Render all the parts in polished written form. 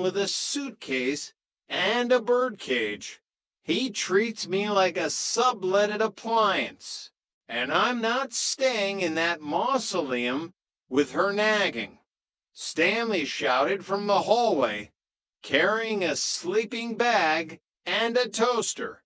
with a suitcase and a birdcage. He treats me like a subletted appliance, and I'm not staying in that mausoleum with her nagging," Stanley shouted from the hallway, carrying a sleeping bag and a toaster.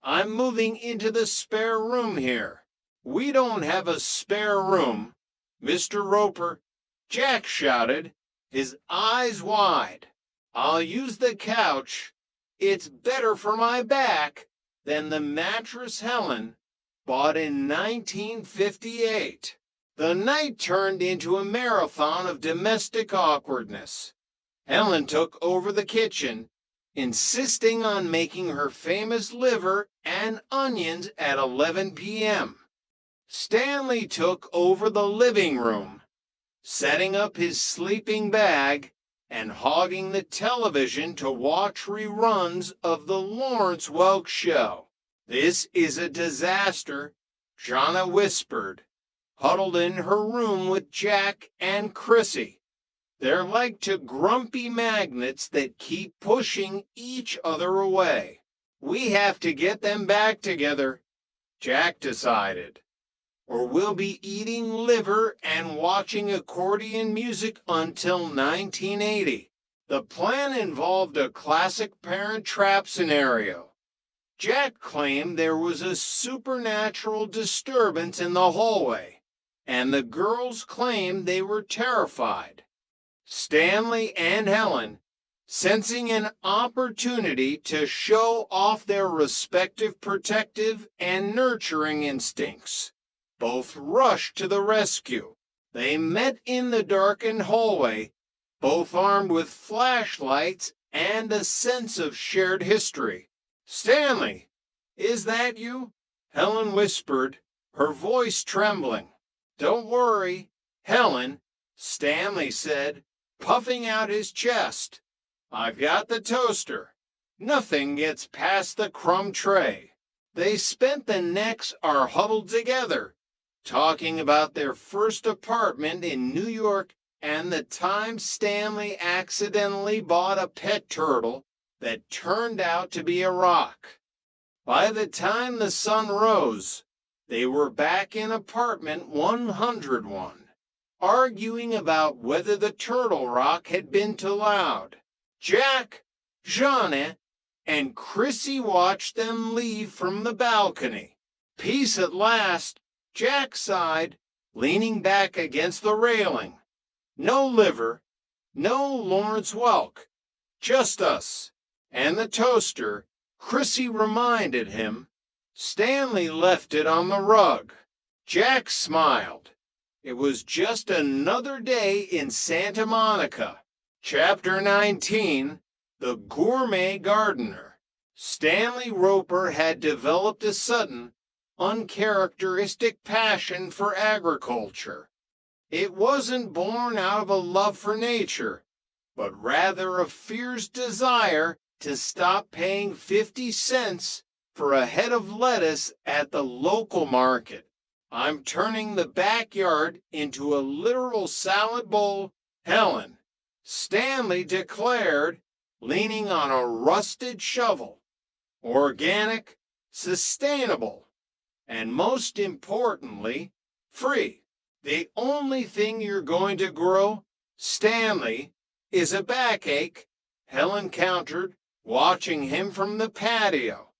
"I'm moving into the spare room here." "We don't have a spare room, Mr. Roper," Jack shouted, his eyes wide. "I'll use the couch. It's better for my back than the mattress Helen bought in 1958. The night turned into a marathon of domestic awkwardness. Helen took over the kitchen, insisting on making her famous liver and onions at 11 p.m. Stanley took over the living room, setting up his sleeping bag and hogging the television to watch reruns of the Lawrence Welk Show. "This is a disaster," Jonna whispered, huddled in her room with Jack and Chrissy. "They're like two grumpy magnets that keep pushing each other away. We have to get them back together," Jack decided, "or we'll be eating liver and watching accordion music until 1980. The plan involved a classic parent trap scenario. Jack claimed there was a supernatural disturbance in the hallway, and the girls claimed they were terrified. Stanley and Helen, sensing an opportunity to show off their respective protective and nurturing instincts, both rushed to the rescue. They met in the darkened hallway, both armed with flashlights and a sense of shared history. "Stanley, is that you?" Helen whispered, her voice trembling. "Don't worry, Helen," Stanley said, puffing out his chest. "I've got the toaster. Nothing gets past the crumb tray." They spent the next hour huddled together, talking about their first apartment in New York and the time Stanley accidentally bought a pet turtle that turned out to be a rock. By the time the sun rose, they were back in apartment 101, arguing about whether the turtle rock had been too loud. Jack, Jonna, and Chrissy watched them leave from the balcony. "Peace at last," Jack sighed, leaning back against the railing. "No liver, no Lawrence Welk, just us." "And the toaster," Chrissy reminded him. "Stanley left it on the rug." Jack smiled. It was just another day in Santa Monica. Chapter 19, The Gourmet Gardener. Stanley Roper had developed a sudden, uncharacteristic passion for agriculture. It wasn't born out of a love for nature, but rather a fierce desire to stop paying 50 cents for a head of lettuce at the local market. "I'm turning the backyard into a literal salad bowl, Helen," Stanley declared, leaning on a rusted shovel. "Organic, sustainable, and most importantly, free. The only thing you're going to grow, Stanley, is a backache," Helen countered, watching him from the patio,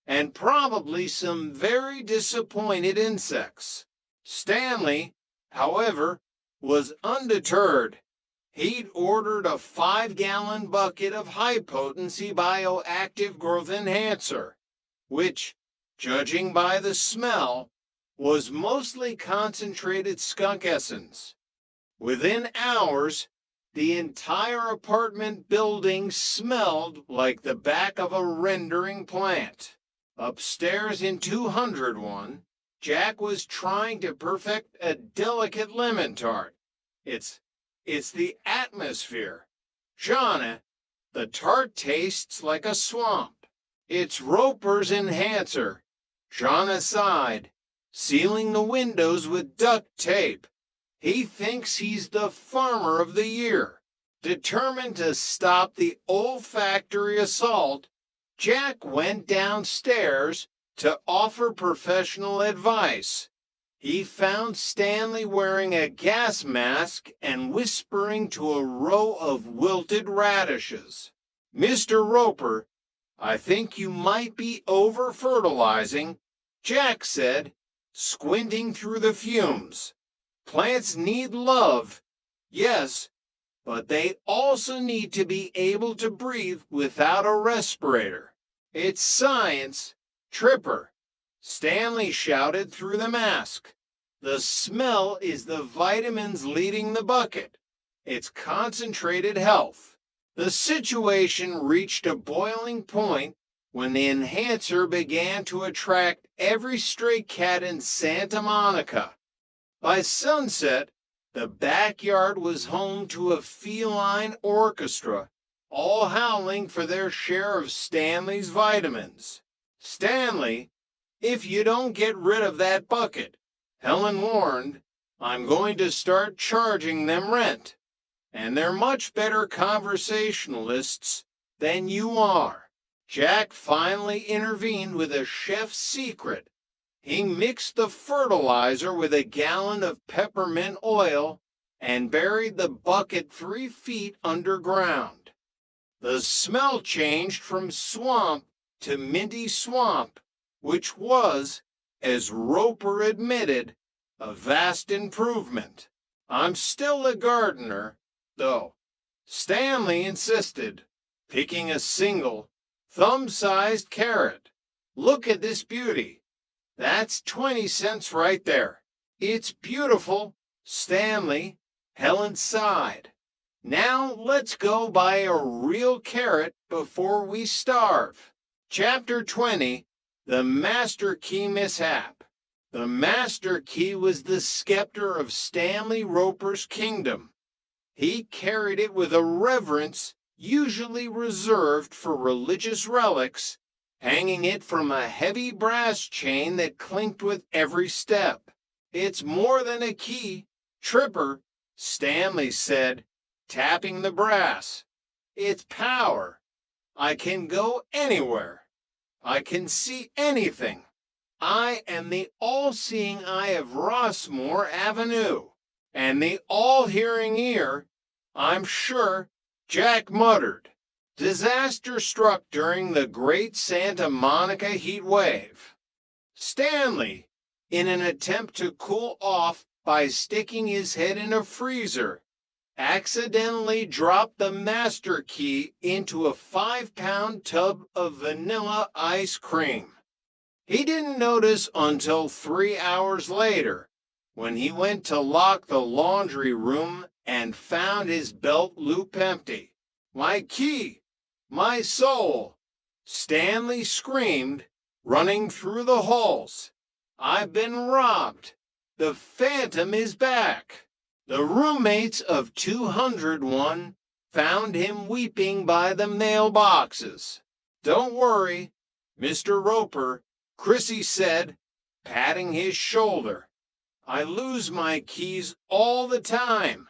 "and probably some very disappointed insects." Stanley, however, was undeterred. He'd ordered a 5-gallon bucket of high-potency bioactive growth enhancer, which, judging by the smell, was mostly concentrated skunk essence. Within hours, the entire apartment building smelled like the back of a rendering plant. Upstairs in 201, Jack was trying to perfect a delicate lemon tart. It's the atmosphere. "Jonna, the tart tastes like a swamp." "It's Roper's enhancer," Jonna sighed, sealing the windows with duct tape. "He thinks he's the farmer of the year." Determined to stop the olfactory assault, Jack went downstairs to offer professional advice. He found Stanley wearing a gas mask and whispering to a row of wilted radishes. "Mr. Roper, I think you might be over-fertilizing," Jack said, squinting through the fumes. "Plants need love, yes, but they also need to be able to breathe without a respirator. It's science, Tripper," Stanley shouted through the mask. "The smell is the vitamins leading the bucket. It's concentrated health." The situation reached a boiling point when the enhancer began to attract every stray cat in Santa Monica. By sunset, the backyard was home to a feline orchestra, all howling for their share of Stanley's vitamins. "Stanley, if you don't get rid of that bucket," Helen warned, "I'm going to start charging them rent. And they're much better conversationalists than you are." Jack finally intervened with a chef's secret. He mixed the fertilizer with a gallon of peppermint oil and buried the bucket 3 feet underground. The smell changed from swamp to minty swamp, which was, as Roper admitted, a vast improvement. "I'm still a gardener, though," Stanley insisted, picking a single, thumb-sized carrot. "Look at this beauty. That's 20 cents right there." "It's beautiful, Stanley," Helen sighed. "Now let's go buy a real carrot before we starve." Chapter 20, The Master Key Mishap. The Master Key was the scepter of Stanley Roper's kingdom. He carried it with a reverence usually reserved for religious relics, hanging it from a heavy brass chain that clinked with every step. "It's more than a key, Tripper," Stanley said, tapping the brass. "It's power. I can go anywhere. I can see anything. I am the all-seeing eye of Rossmore Avenue, and the all-hearing ear, I'm sure," Jack muttered. Disaster struck during the Great Santa Monica heat wave. Stanley, in an attempt to cool off by sticking his head in a freezer, accidentally dropped the master key into a 5-pound tub of vanilla ice cream. He didn't notice until 3 hours later, when he went to lock the laundry room and found his belt loop empty. "My key! My soul!" Stanley screamed, running through the halls. "I've been robbed! The Phantom is back!" The roommates of 201 found him weeping by the mailboxes. "Don't worry, Mr. Roper," Chrissy said, patting his shoulder. "I lose my keys all the time.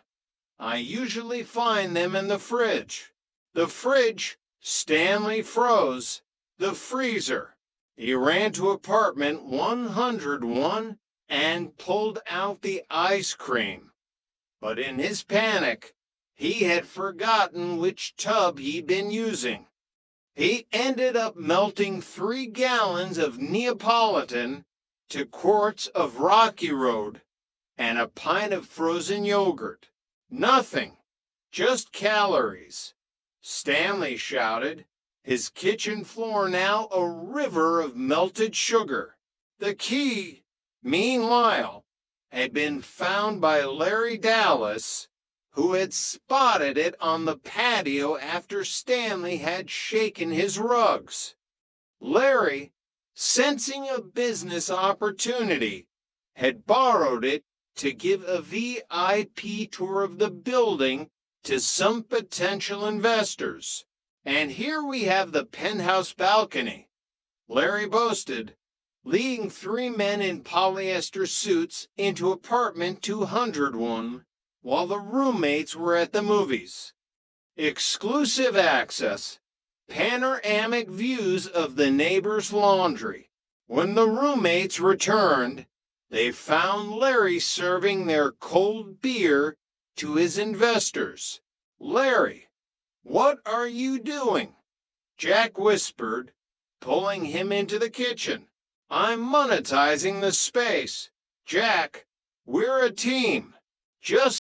I usually find them in the fridge." The fridge, Stanley froze. The freezer. He ran to apartment 101 and pulled out the ice cream. But in his panic, he had forgotten which tub he'd been using. He ended up melting 3 gallons of Neapolitan to quarts of Rocky Road and a pint of frozen yogurt. "Nothing, just calories," Stanley shouted, his kitchen floor now a river of melted sugar. The key, meanwhile, had been found by Larry Dallas, who had spotted it on the patio after Stanley had shaken his rugs. Larry, sensing a business opportunity, had borrowed it to give a VIP tour of the building to some potential investors. "And here we have the penthouse balcony," Larry boasted, leading 3 men in polyester suits into apartment 201 while the roommates were at the movies. exclusive access, panoramic views of the neighbor's laundry. When the roommates returned, they found Larry serving their cold beer to his investors. "Larry, what are you doing?" Jack whispered, pulling him into the kitchen. "I'm monetizing the space. Jack, we're a team. Just